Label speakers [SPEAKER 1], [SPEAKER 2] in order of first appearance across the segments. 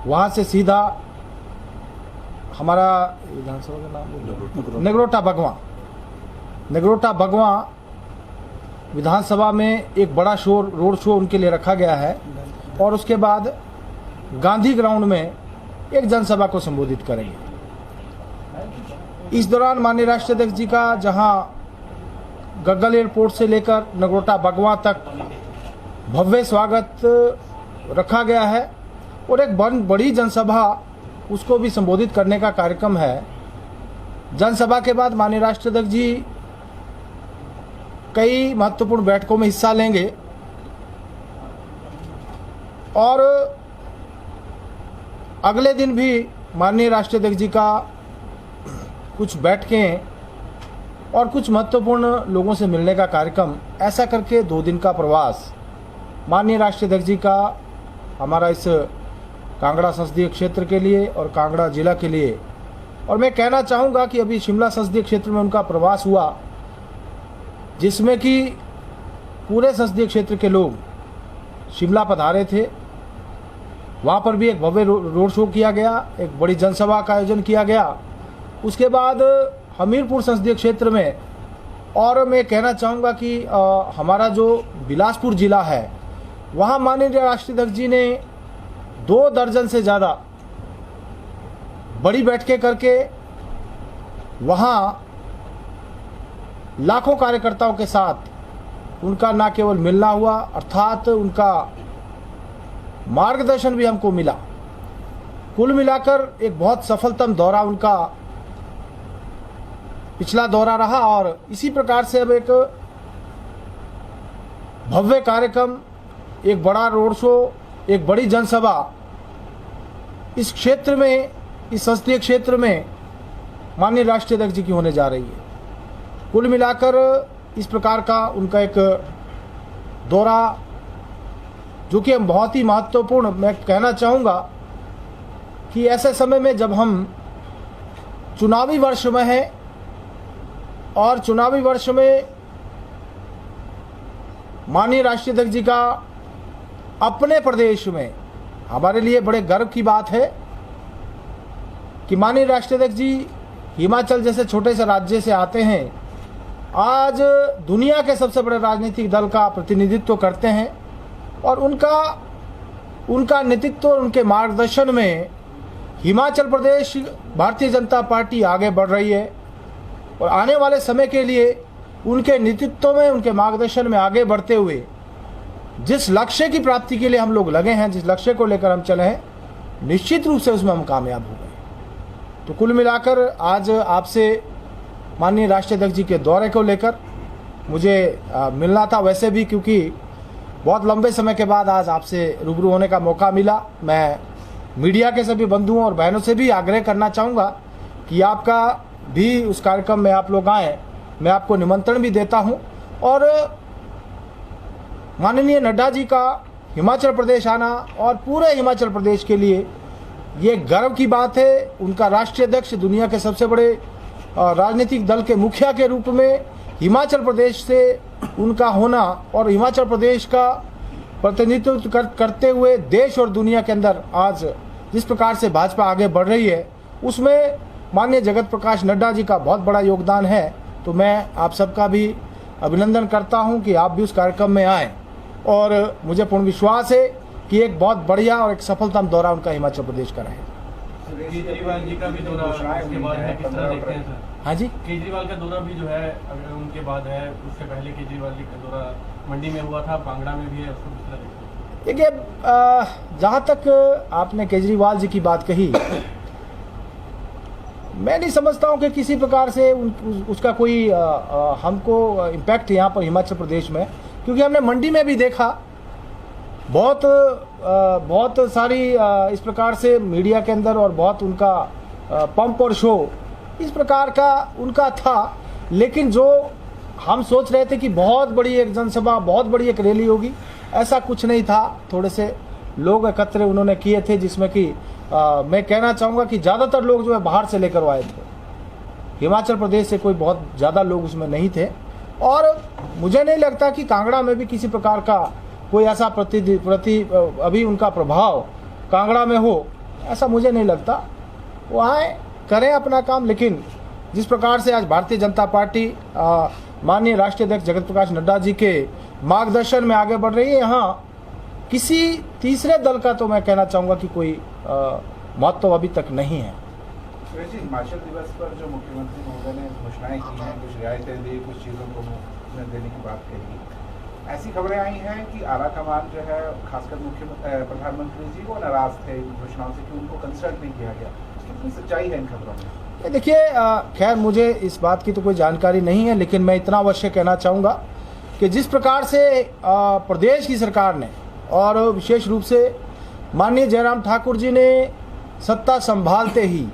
[SPEAKER 1] वहाँ से सीधा हमारा विधानसभा का नाम नगरोटा बगवा विधानसभा में एक बड़ा रोड शो उनके लिए रखा गया है और उसके बाद गांधी ग्राउंड में एक जनसभा को संबोधित करेंगे। इस दौरान माननीय राष्ट्रीय अध्यक्ष जी का जहां गग्गल एयरपोर्ट से लेकर नगरोटा बगवा तक भव्य स्वागत रखा गया है और एक बड़ी जनसभा उसको भी संबोधित करने का कार्यक्रम है। जनसभा के बाद माननीय राष्ट्रीय अध्यक्ष जी कई महत्वपूर्ण बैठकों में हिस्सा लेंगे और अगले दिन भी माननीय राष्ट्रीय अध्यक्ष जी का कुछ बैठकें और कुछ महत्वपूर्ण लोगों से मिलने का कार्यक्रम, ऐसा करके 2 दिन का प्रवास माननीय राष्ट्रीय अध्यक्ष जी का हमारा इस कांगड़ा संसदीय क्षेत्र के लिए और कांगड़ा जिला के लिए। और मैं कहना चाहूँगा कि अभी शिमला संसदीय क्षेत्र में उनका प्रवास हुआ जिसमें कि पूरे संसदीय क्षेत्र के लोग शिमला पधारे थे। वहाँ पर भी एक भव्य रोड शो किया गया, एक बड़ी जनसभा का आयोजन किया गया। उसके बाद हमीरपुर संसदीय क्षेत्र में, और मैं कहना चाहूँगा कि हमारा जो बिलासपुर जिला है वहाँ माननीय राष्ट्रीय अध्यक्ष जी ने 2 दर्जन से ज़्यादा बड़ी बैठकें करके वहाँ लाखों कार्यकर्ताओं के साथ उनका न केवल मिलना हुआ, अर्थात उनका मार्गदर्शन भी हमको मिला। कुल मिलाकर एक बहुत सफलतम दौरा उनका पिछला दौरा रहा और इसी प्रकार से अब एक भव्य कार्यक्रम, एक बड़ा रोड शो, एक बड़ी जनसभा इस क्षेत्र में, इस संसदीय क्षेत्र में माननीय राष्ट्रीय अध्यक्ष जी की होने जा रही है। कुल मिलाकर इस प्रकार का उनका एक दौरा जो कि हम बहुत ही महत्वपूर्ण, मैं कहना चाहूँगा कि ऐसे समय में जब हम चुनावी वर्ष में हैं और चुनावी वर्ष में माननीय राष्ट्रीय अध्यक्ष जी का अपने प्रदेश में, हमारे लिए बड़े गर्व की बात है कि माननीय राष्ट्रीय अध्यक्ष जी हिमाचल जैसे छोटे से राज्य से आते हैं, आज दुनिया के सबसे बड़े राजनीतिक दल का प्रतिनिधित्व करते हैं और उनका नेतृत्व, उनके मार्गदर्शन में हिमाचल प्रदेश भारतीय जनता पार्टी आगे बढ़ रही है और आने वाले समय के लिए उनके नेतृत्व में, उनके मार्गदर्शन में आगे बढ़ते हुए जिस लक्ष्य की प्राप्ति के लिए हम लोग लगे हैं, जिस लक्ष्य को लेकर हम चले हैं, निश्चित रूप से उसमें हम कामयाब हो गए। तो कुल मिलाकर आज आपसे माननीय राष्ट्रीय अध्यक्ष जी के दौरे को लेकर मुझे मिलना था, वैसे भी क्योंकि बहुत लंबे समय के बाद आज आपसे रूबरू होने का मौका मिला। मैं मीडिया के सभी बंधुओं और बहनों से भी आग्रह करना चाहूँगा कि आपका भी उस कार्यक्रम में आप लोग आएँ, मैं आपको निमंत्रण भी देता हूँ। और माननीय नड्डा जी का हिमाचल प्रदेश आना और पूरे हिमाचल प्रदेश के लिए ये गर्व की बात है। उनका राष्ट्रीय अध्यक्ष, दुनिया के सबसे बड़े राजनीतिक दल के मुखिया के रूप में हिमाचल प्रदेश से उनका होना और हिमाचल प्रदेश का प्रतिनिधित्व करते हुए देश और दुनिया के अंदर आज जिस प्रकार से भाजपा आगे बढ़ रही है, उसमें माननीय जगत प्रकाश नड्डा जी का बहुत बड़ा योगदान है। तो मैं आप सबका भी अभिनंदन करता हूं कि आप भी उस कार्यक्रम में आएँ और मुझे पूर्ण विश्वास है कि एक बहुत बढ़िया और एक सफलतम दौरा उनका हिमाचल प्रदेश का रहे।
[SPEAKER 2] केजरीवाल जी का भी दौरा उसके बाद है, किस तरह देखते हैं सर? हाँ जी, केजरीवाल का दौरा भी जो है अगर उनके बाद है, उससे पहले केजरीवाल जी का दौरा मंडी में हुआ था, कांगड़ा में भी है, उसको किस तरह देखते हैं?
[SPEAKER 1] देखिए, जहाँ तक आपने केजरीवाल जी की बात कही, मैं नहीं समझता हूँ कि किसी प्रकार से उसका कोई हमको इम्पैक्ट यहाँ पर हिमाचल प्रदेश में, क्योंकि हमने मंडी में भी देखा बहुत सारी इस प्रकार से मीडिया के अंदर और बहुत उनका पंप और शो इस प्रकार का उनका था। लेकिन जो हम सोच रहे थे कि बहुत बड़ी एक जनसभा, बहुत बड़ी एक रैली होगी, ऐसा कुछ नहीं था। थोड़े से लोग एकत्र उन्होंने किए थे, जिसमें कि मैं कहना चाहूँगा कि ज़्यादातर लोग जो है बाहर से लेकर आए थे, हिमाचल प्रदेश से कोई बहुत ज़्यादा लोग उसमें नहीं थे। और मुझे नहीं लगता कि कांगड़ा में भी किसी प्रकार का कोई ऐसा अभी उनका प्रभाव कांगड़ा में हो। ऐसा मुझे नहीं लगता। वो आए करें अपना काम, लेकिन जिस प्रकार से आज भारतीय जनता पार्टी माननीय राष्ट्रीय अध्यक्ष जगत प्रकाश नड्डा जी के मार्गदर्शन में आगे बढ़ रही है, यहाँ किसी तीसरे दल का तो मैं कहना चाहूँगा कि कोई महत्व अभी तक नहीं है।
[SPEAKER 3] हिमाचल दिवस पर जो मुख्यमंत्री महोदय ने घोषणाएं की हैं, कुछ रियायतें दी, कुछ चीज़ों को मुफ्त देने की बात कही, ऐसी खबरें आई हैं कि आला कमान जो है खासकर प्रधानमंत्री जी वो नाराज थे इन घोषणाओं से कि उनको कंसल्ट नहीं किया गया। कितनी सच्चाई है इन खबरों में?
[SPEAKER 1] देखिए, खैर मुझे इस बात की तो कोई जानकारी नहीं है, लेकिन मैं इतना अवश्य कहना चाहूँगा कि जिस प्रकार से प्रदेश की सरकार ने और विशेष रूप से माननीय जयराम ठाकुर जी ने सत्ता संभालते ही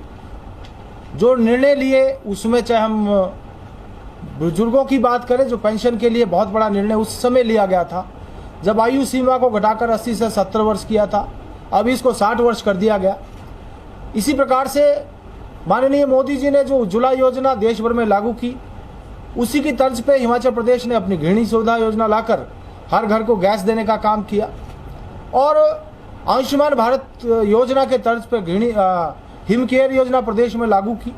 [SPEAKER 1] जो निर्णय लिए, उसमें चाहे हम बुजुर्गों की बात करें, जो पेंशन के लिए बहुत बड़ा निर्णय उस समय लिया गया था, जब आयु सीमा को घटाकर 80 से 70 वर्ष किया था, अब इसको 60 वर्ष कर दिया गया। इसी प्रकार से माननीय मोदी जी ने जो उज्ज्वला योजना देश भर में लागू की, उसी की तर्ज पे हिमाचल प्रदेश ने अपनी गृहिणी सुविधा योजना लाकर हर घर को गैस देने का काम किया, और आयुष्मान भारत योजना के तर्ज पर गृहिणी हिम केयर योजना प्रदेश में लागू की।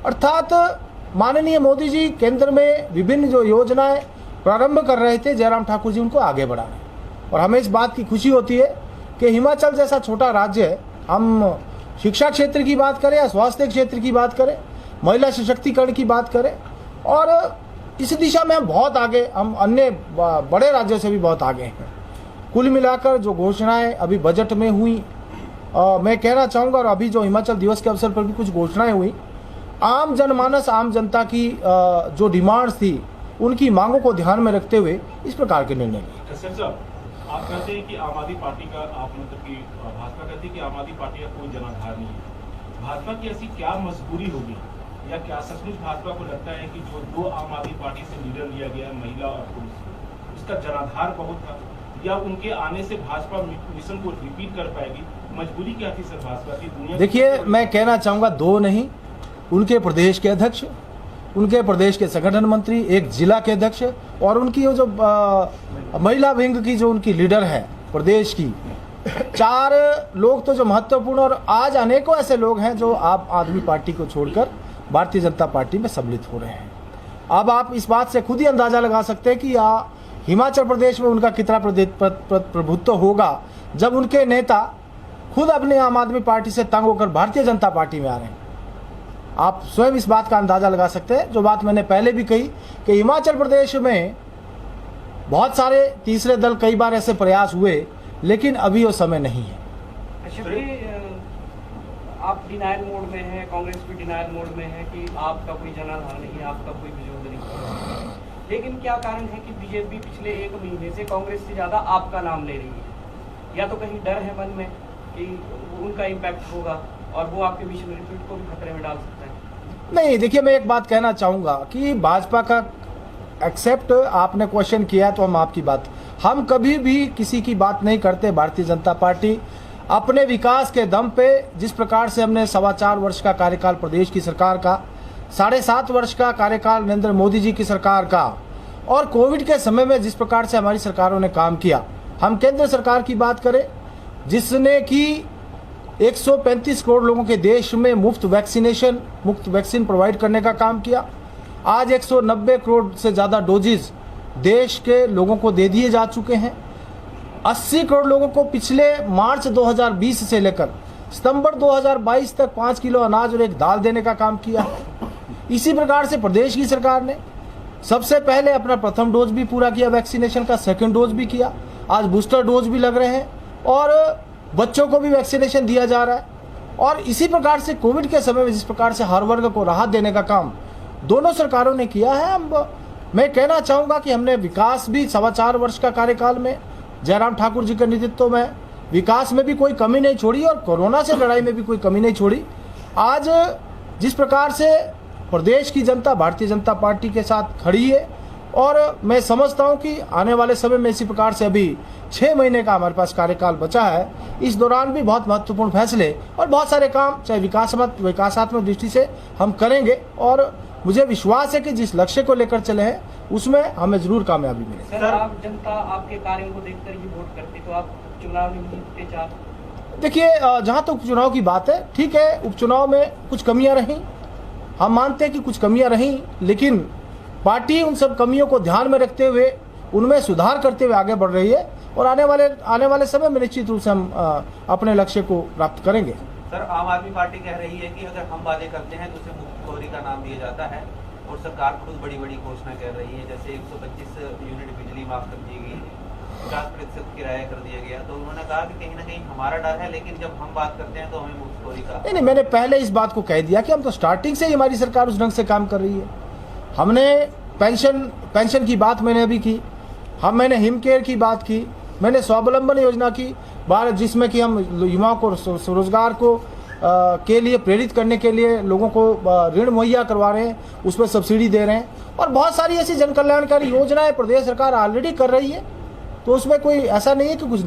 [SPEAKER 1] अर्थात माननीय मोदी जी केंद्र में विभिन्न जो योजनाएं प्रारंभ कर रहे थे, जयराम ठाकुर जी उनको आगे बढ़ा रहे हैं। और हमें इस बात की खुशी होती है कि हिमाचल जैसा छोटा राज्य है, हम शिक्षा क्षेत्र की बात करें या स्वास्थ्य क्षेत्र की बात करें, महिला सशक्तिकरण की बात करें, और इस दिशा में हम बहुत आगे, हम अन्य बड़े राज्यों से भी बहुत आगे हैं। कुल मिलाकर जो घोषणाएं अभी बजट में हुई, मैं कहना चाहूँगा, और अभी जो हिमाचल दिवस के अवसर पर भी कुछ घोषणाएं हुई, आम जनमानस, आम जनता की जो डिमांड्स थी, उनकी मांगों को ध्यान में रखते हुए इस प्रकार के निर्णय लिए।
[SPEAKER 4] सर साहब, आप कहते हैं कि आम आदमी पार्टी का, आप मतलब कि भाजपा कहती है कि आम आदमी पार्टी का कोई जनाधार नहीं है। भाजपा की ऐसी क्या मजबूरी होगी, या क्या सचमुच भाजपा को लगता है कि जो दो आम आदमी पार्टी से लीडर लिया गया, महिला और पुरुष, उसका जनाधार बहुत था, या उनके आने से भाजपा मिशन को रिपीट कर पाएगी? मजबूरी क्या थी सर भाजपा की? दुनिया
[SPEAKER 1] देखिए, मैं कहना चाहूँगा दो नहीं, उनके प्रदेश के अध्यक्ष, उनके प्रदेश के संगठन मंत्री, एक जिला के अध्यक्ष, और उनकी जो महिला विंग की जो उनकी लीडर है प्रदेश की, 4 लोग तो जो महत्वपूर्ण, और आज अनेकों ऐसे लोग हैं जो आम आदमी पार्टी को छोड़कर भारतीय जनता पार्टी में सम्मिलित हो रहे हैं। अब आप इस बात से खुद ही अंदाजा लगा सकते हैं कि हिमाचल प्रदेश में उनका कितना प्रभुत्व होगा, जब उनके नेता खुद अपने आम आदमी पार्टी से तंग होकर भारतीय जनता पार्टी में आ रहे हैं। आप स्वयं इस बात का अंदाजा लगा सकते हैं। जो बात मैंने पहले भी कही कि हिमाचल प्रदेश में बहुत सारे तीसरे दल, कई बार ऐसे प्रयास हुए, लेकिन अभी वो समय नहीं है।
[SPEAKER 5] आप डिनायल मोड में हैं, कांग्रेस भी डिनायल मोड में है कि आपका कोई जनाधार नहीं है, आपका कोई विरोध नहीं है, लेकिन क्या कारण है कि बीजेपी पिछले 1 महीने से कांग्रेस से ज्यादा आपका नाम ले रही है? या तो कहीं डर है मन में कि उनका इम्पैक्ट होगा और वो आपके मिशन रिपीट को भी खतरे में डाल सकता है?
[SPEAKER 1] नहीं, देखिए, मैं एक बात कहना चाहूँगा कि भाजपा का एक्सेप्ट आपने क्वेश्चन किया, तो हम आपकी बात, हम कभी भी किसी की बात नहीं करते। भारतीय जनता पार्टी अपने विकास के दम पे, जिस प्रकार से हमने 4.25 वर्ष का कार्यकाल प्रदेश की सरकार का, 7.5 वर्ष का कार्यकाल नरेंद्र मोदी जी की सरकार का, और कोविड के समय में जिस प्रकार से हमारी सरकारों ने काम किया, हम केंद्र सरकार की बात करें जिसने कि 135 करोड़ लोगों के देश में मुफ्त वैक्सीन प्रोवाइड करने का काम किया। आज 190 करोड़ से ज़्यादा डोजेज देश के लोगों को दे दिए जा चुके हैं। 80 करोड़ लोगों को पिछले मार्च 2020 से लेकर सितंबर 2022 तक 5 किलो अनाज और 1 दाल देने का काम किया। इसी प्रकार से प्रदेश की सरकार ने सबसे पहले अपना प्रथम डोज भी पूरा किया, वैक्सीनेशन का सेकंड डोज भी किया, आज बूस्टर डोज भी लग रहे हैं, और बच्चों को भी वैक्सीनेशन दिया जा रहा है। और इसी प्रकार से कोविड के समय में जिस प्रकार से हर वर्ग को राहत देने का काम दोनों सरकारों ने किया है। मैं कहना चाहूँगा कि हमने विकास भी 4.25 वर्ष का कार्यकाल में जयराम ठाकुर जी के नेतृत्व में विकास में भी कोई कमी नहीं छोड़ी, और कोरोना से लड़ाई में भी कोई कमी नहीं छोड़ी। आज जिस प्रकार से प्रदेश की जनता भारतीय जनता पार्टी के साथ खड़ी है, और मैं समझता हूं कि आने वाले समय में इसी प्रकार से अभी 6 महीने का हमारे पास कार्यकाल बचा है, इस दौरान भी बहुत महत्वपूर्ण फैसले और बहुत सारे काम, चाहे विकासात्मक दृष्टि से हम करेंगे, और मुझे विश्वास है कि जिस लक्ष्य को लेकर चले हैं उसमें हमें जरूर कामयाबी मिलेगी।
[SPEAKER 5] सर, आप जनता आपके कार्यों को देखकर ही वोट करती, तो आप चुनाव नहीं जीतते चार?
[SPEAKER 1] देखिए, जहाँ तक उपचुनाव की बात है, ठीक है, उपचुनाव में कुछ कमियां रहीं, हम मानते हैं कि कुछ कमियां रहीं, लेकिन पार्टी उन सब कमियों को ध्यान में रखते हुए उनमें सुधार करते हुए आगे बढ़ रही है और आने वाले समय में निश्चित रूप से हम अपने लक्ष्य को प्राप्त करेंगे।
[SPEAKER 6] सर, आम आदमी पार्टी कह रही है कि अगर हम वादे करते हैं तो उसे मुफ्तखोरी का नाम दिया जाता है और सरकार खुद बड़ी बड़ी घोषणा कर रही है, जैसे 125 यूनिट बिजली माफ कर दी गई, 50% किराया कर दिया गया। तो उन्होंने कहा कि कहीं ना कहीं हमारा डर है, लेकिन जब हम बात करते हैं तो हमें मुफ्तखोरी का।
[SPEAKER 1] नहीं, मैंने पहले इस बात को कह दिया कि हम तो स्टार्टिंग से ही हमारी सरकार उस ढंग से काम कर रही है। हमने पेंशन की बात मैंने अभी की, मैंने हिम केयर की बात की, मैंने स्वावलंबन योजना की बात, जिसमें कि हम युवाओं को स्वरोजगार को के लिए प्रेरित करने के लिए लोगों को ऋण मुहैया करवा रहे हैं, उस पर सब्सिडी दे रहे हैं और बहुत सारी ऐसी जन कल्याणकारी योजनाएं प्रदेश सरकार ऑलरेडी कर रही है। तो उसमें कोई ऐसा नहीं है कि कुछ।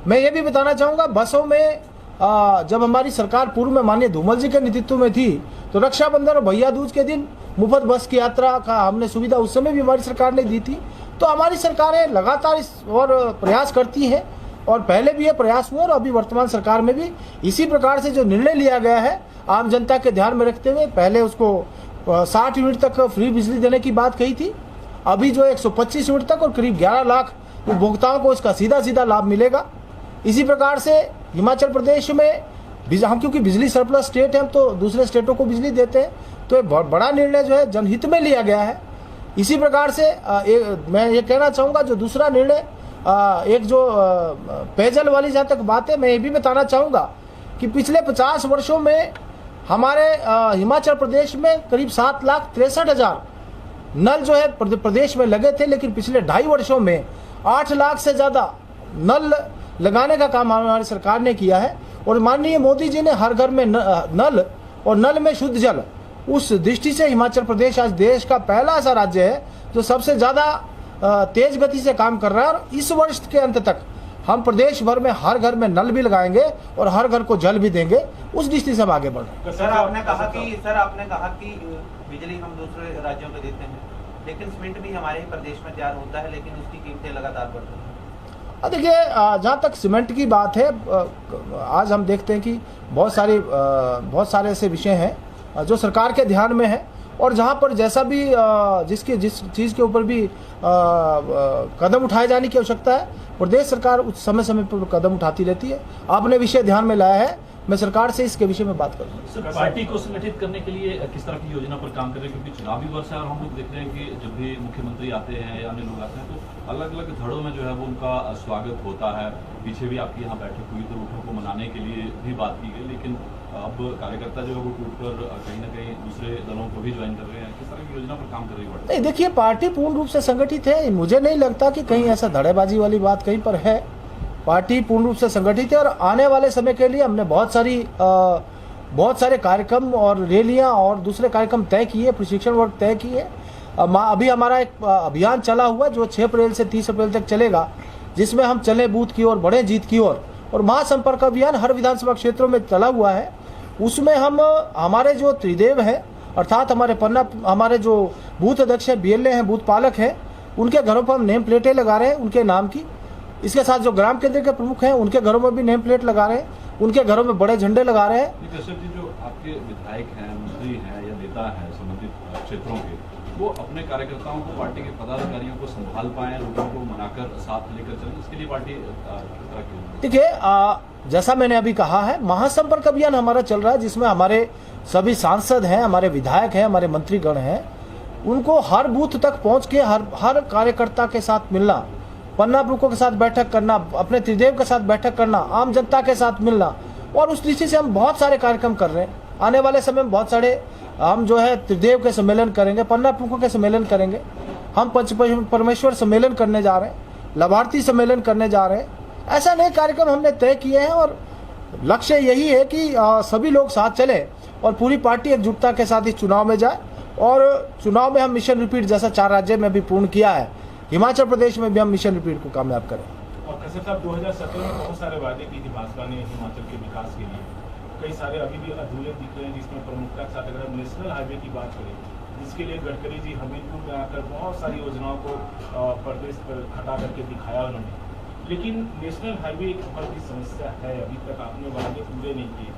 [SPEAKER 1] मैं ये भी बताना चाहूँगा, बसों में जब हमारी सरकार पूर्व में माननीय धूमल जी के नेतृत्व में थी तो रक्षाबंधन और भैया दूज के दिन मुफ्त बस की यात्रा का हमने सुविधा उस समय भी हमारी सरकार ने दी थी। तो हमारी सरकारें लगातार इस और प्रयास करती हैं और पहले भी ये प्रयास हुए और अभी वर्तमान सरकार में भी इसी प्रकार से जो निर्णय लिया गया है आम जनता के ध्यान में रखते हुए, पहले उसको 60 यूनिट तक फ्री बिजली देने की बात कही थी, अभी जो 125 यूनिट तक और करीब 11 लाख उपभोक्ताओं को इसका सीधा लाभ मिलेगा। इसी प्रकार से हिमाचल प्रदेश में हम क्योंकि बिजली सरप्लस स्टेट है, हम तो दूसरे स्टेटों को बिजली देते हैं, तो एक बहुत बड़ा निर्णय जो है जनहित में लिया गया है। इसी प्रकार से मैं ये कहना चाहूँगा, जो दूसरा निर्णय एक जो पेयजल वाली जहाँ तक बात है, मैं ये भी बताना चाहूँगा कि पिछले 50 वर्षों में हमारे हिमाचल प्रदेश में करीब 7,63,000 नल जो है प्रदेश में लगे थे, लेकिन पिछले 2.5 वर्षों में 8 लाख से ज़्यादा नल लगाने का काम हमारी सरकार ने किया है। और माननीय मोदी जी ने हर घर में नल और नल में शुद्ध जल, उस दृष्टि से हिमाचल प्रदेश आज देश का पहला ऐसा राज्य है जो सबसे ज़्यादा तेज गति से काम कर रहा है। और इस वर्ष के अंत तक हम प्रदेश भर में हर घर में नल भी लगाएंगे और हर घर को जल भी देंगे, उस दृष्टि से हम आगे बढ़ रहे हैं।
[SPEAKER 6] सर, आपने कहा कि बिजली हम दूसरे राज्यों को देते हैं, लेकिन सीमेंट भी हमारे ही प्रदेश में तैयार होता है, लेकिन उसकी कीमतें लगातार बढ़ रही हैं।
[SPEAKER 1] देखिए, जहाँ तक सीमेंट की बात है, आज हम देखते हैं कि बहुत सारे ऐसे विषय हैं जो सरकार के ध्यान में है और जहाँ पर जैसा भी जिस चीज़ के ऊपर भी कदम उठाए जाने की आवश्यकता है, प्रदेश सरकार उस समय पर कदम उठाती रहती है। आपने विषय ध्यान में लाया है, मैं सरकार से इसके विषय में बात करूँगा।
[SPEAKER 7] सर, पार्टी को संगठित करने के लिए किस तरह की योजना पर काम कर रहे हैं, क्योंकि चुनावी वर्ष है और हम लोग देख रहे हैं कि जब भी मुख्यमंत्री आते हैं या अन्य लोग आते हैं तो अलग अलग धड़ों में जो है वो उनका स्वागत होता है। पीछे भी आपकी यहाँ बैठक हुई तो रूठों को मनाने के लिए भी बात की गई, लेकिन अब कार्यकर्ता जो है वो टूटकर कहीं ना कहीं दूसरे दलों को भी ज्वाइन कर रहे हैं। किस तरह की योजना पर काम कर रही है?
[SPEAKER 1] नहीं, देखिए, पार्टी पूर्ण रूप से संगठित है, मुझे नहीं लगता कि कहीं ऐसा धड़ेबाजी वाली बात कहीं पर है। पार्टी पूर्ण रूप से संगठित है और आने वाले समय के लिए हमने बहुत सारे कार्यक्रम और रैलियां और दूसरे कार्यक्रम तय किए, प्रशिक्षण वर्ग तय किए। अभी हमारा एक अभियान चला हुआ जो 6 अप्रैल से 30 अप्रैल तक चलेगा, जिसमें हम चले बूथ की ओर, बढ़े जीत की ओर, और महासंपर्क अभियान हर विधानसभा क्षेत्रों में चला हुआ है। उसमें हम हमारे जो त्रिदेव है, अर्थात हमारे जो बूथ अध्यक्ष है, BLA हैं, बूथ पालक हैं, उनके घरों पर हम नेम प्लेटें लगा रहे हैं उनके नाम की। इसके साथ जो ग्राम केंद्र के प्रमुख हैं उनके घरों में भी नेम प्लेट लगा रहे हैं, उनके घरों में बड़े झंडे लगा रहे हैं।
[SPEAKER 7] कश्यप जी, जो आपके विधायक हैं, मंत्री हैं या नेता हैं संबंधित क्षेत्रों के, वो अपने कार्यकर्ताओं को, पार्टी के पदाधिकारियों को संभाल पाएं, लोगों को मनाकर साथ लेकर चलें, इसके लिए पार्टी
[SPEAKER 1] देखिए, जैसा मैंने अभी कहा है, महासंपर्क अभियान हमारा चल रहा है, जिसमें हमारे सभी सांसद हैं, हमारे विधायक हैं, हमारे मंत्रीगण हैं, उनको हर बूथ तक पहुंच के हर कार्यकर्ता के साथ मिलना, पन्ना प्रमुखों के साथ बैठक करना, अपने त्रिदेव के साथ बैठक करना, आम जनता के साथ मिलना, और उस दृष्टि से हम बहुत सारे कार्यक्रम कर रहे हैं। आने वाले समय में बहुत सारे हम जो है त्रिदेव के सम्मेलन करेंगे, पन्ना प्रमुखों के सम्मेलन करेंगे, हम पंच परमेश्वर सम्मेलन करने जा रहे हैं, लाभार्थी सम्मेलन करने जा रहे हैं। ऐसा नए कार्यक्रम हमने तय किए हैं और लक्ष्य यही है कि सभी लोग साथ चले और पूरी पार्टी एकजुटता के साथ इस चुनाव में जाए। और चुनाव में हम मिशन रिपीट जैसा 4 राज्य में भी पूर्ण किया है, हिमाचल प्रदेश में भी हम मिशन रिपीट को कामयाब करें।
[SPEAKER 4] और कश्यप साहब, 2017 में बहुत सारे वादे की थी भाजपा ने हिमाचल के विकास के लिए, कई सारे अभी भी अधूरे दिख रहे हैं, जिसमें प्रमुखता के साथ अगर हम नेशनल हाईवे की बात करें, जिसके लिए गडकरी जी हमीरपुर में आकर बहुत सारी योजनाओं को प्रदेश पर खटा करके दिखाया उन्होंने, लेकिन नेशनल हाईवे एक बड़ी समस्या है, अभी तक आपने वादे पूरे नहीं किए।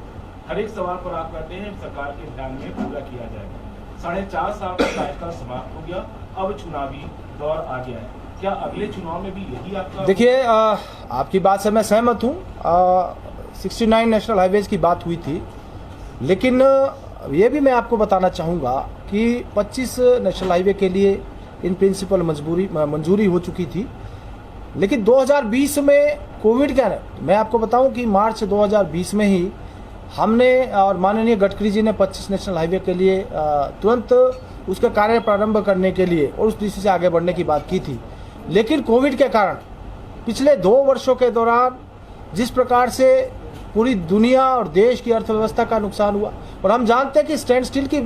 [SPEAKER 4] हर एक सवाल पर आप कहते हैं सरकार के ध्यान में पूरा किया जाएगा। 4.5 साल का कार्यकाल समाप्त हो गया, अब चुनावी दौर आ गया है, क्या अगले चुनाव में भी यही आपका?
[SPEAKER 1] देखिए, आपकी बात से मैं सहमत हूँ। 69 नेशनल हाईवेज की बात हुई थी, लेकिन ये भी मैं आपको बताना चाहूँगा कि 25 नेशनल हाईवे के लिए इन प्रिंसिपल मंजूरी हो चुकी थी। लेकिन 2020 में कोविड का, मैं आपको बताऊं कि मार्च 2020 में ही हमने और माननीय गडकरी जी ने 25 नेशनल हाईवे के लिए तुरंत उसका कार्य प्रारंभ करने के लिए और उस दिशा से आगे बढ़ने की बात की थी। लेकिन कोविड के कारण पिछले 2 वर्षों के दौरान जिस प्रकार से पूरी दुनिया और देश की अर्थव्यवस्था का नुकसान हुआ, और हम जानते हैं कि स्टैंड स्टिल की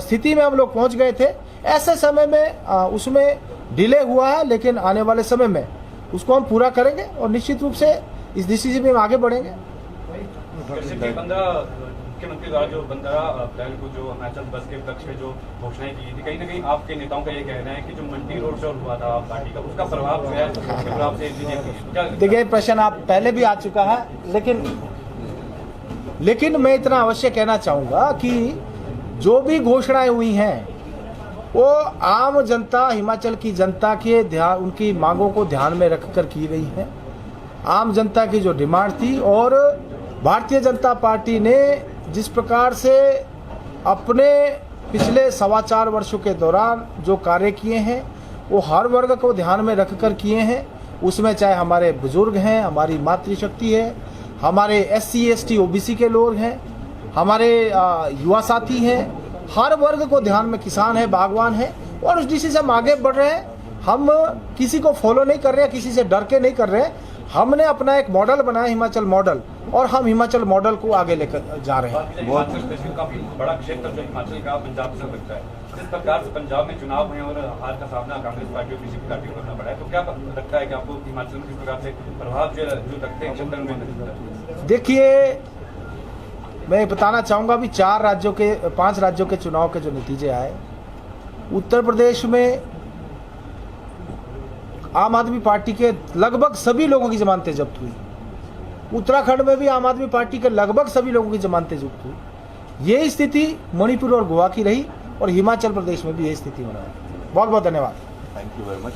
[SPEAKER 1] स्थिति में हम लोग पहुंच गए थे, ऐसे समय में उसमें डिले हुआ है। लेकिन आने वाले समय में उसको हम पूरा करेंगे और निश्चित रूप से इस दिशा से भी हम आगे बढ़ेंगे।
[SPEAKER 8] मुख्यमंत्री द्वारा जो 15 अप्रैल को जो हिमाचल बस के पक्ष में जो घोषणाएं की थी, कहीं ना कहीं आपके नेताओं का ये कहना है कि जो मंडी रोड शो हुआ था पार्टी का, उसका प्रभाव जो है प्रभाव से
[SPEAKER 1] देखिए, प्रश्न आप पहले भी आ चुका है, लेकिन मैं इतना अवश्य कहना चाहूंगा कि जो भी घोषणाएं हुई हैं वो आम जनता, हिमाचल की जनता के ध्यान, उनकी मांगों को ध्यान में रखकर की गई है। आम जनता की जो डिमांड थी, और भारतीय जनता पार्टी ने जिस प्रकार से अपने पिछले 4.25 वर्षों के दौरान जो कार्य किए हैं वो हर वर्ग को ध्यान में रखकर किए हैं। उसमें चाहे हमारे बुजुर्ग हैं, हमारी मातृशक्ति है, हमारे SC ST OBC के लोग हैं, हमारे युवा साथी हैं, हर वर्ग को ध्यान में, किसान है, बागवान है, और उस दिशा से हम आगे बढ़ रहे हैं। हम किसी को फॉलो नहीं कर रहे हैं, किसी से डर के नहीं कर रहे हैं। हमने अपना एक मॉडल बनाया, हिमाचल मॉडल, और हम हिमाचल मॉडल को आगे लेकर जा रहे हैं।
[SPEAKER 8] काफी बड़ा क्षेत्र जो हिमाचल का पंजाब से लगता है, जिस प्रकार से पंजाब में चुनाव हुए और हार का सामना कांग्रेस पार्टी और बीजेपी पार्टी को करना पड़ा है, तो क्या लगता है कि आपको हिमाचल में किस प्रकार से प्रभाव जो लगते हैं क्षेत्र में?
[SPEAKER 1] देखिए, मैं बताना चाहूंगा अभी 5 राज्यों के चुनाव के जो नतीजे आए, उत्तर प्रदेश में आम आदमी पार्टी के लगभग सभी लोगों की जमानतें जब्त हुई। उत्तराखंड में भी आम आदमी पार्टी के लगभग सभी लोगों की जमानतें जब्त हुई। यही स्थिति मणिपुर और गोवा की रही, और हिमाचल प्रदेश में भी यही स्थिति हो रहा है। बहुत बहुत धन्यवाद।
[SPEAKER 9] Thank you very much.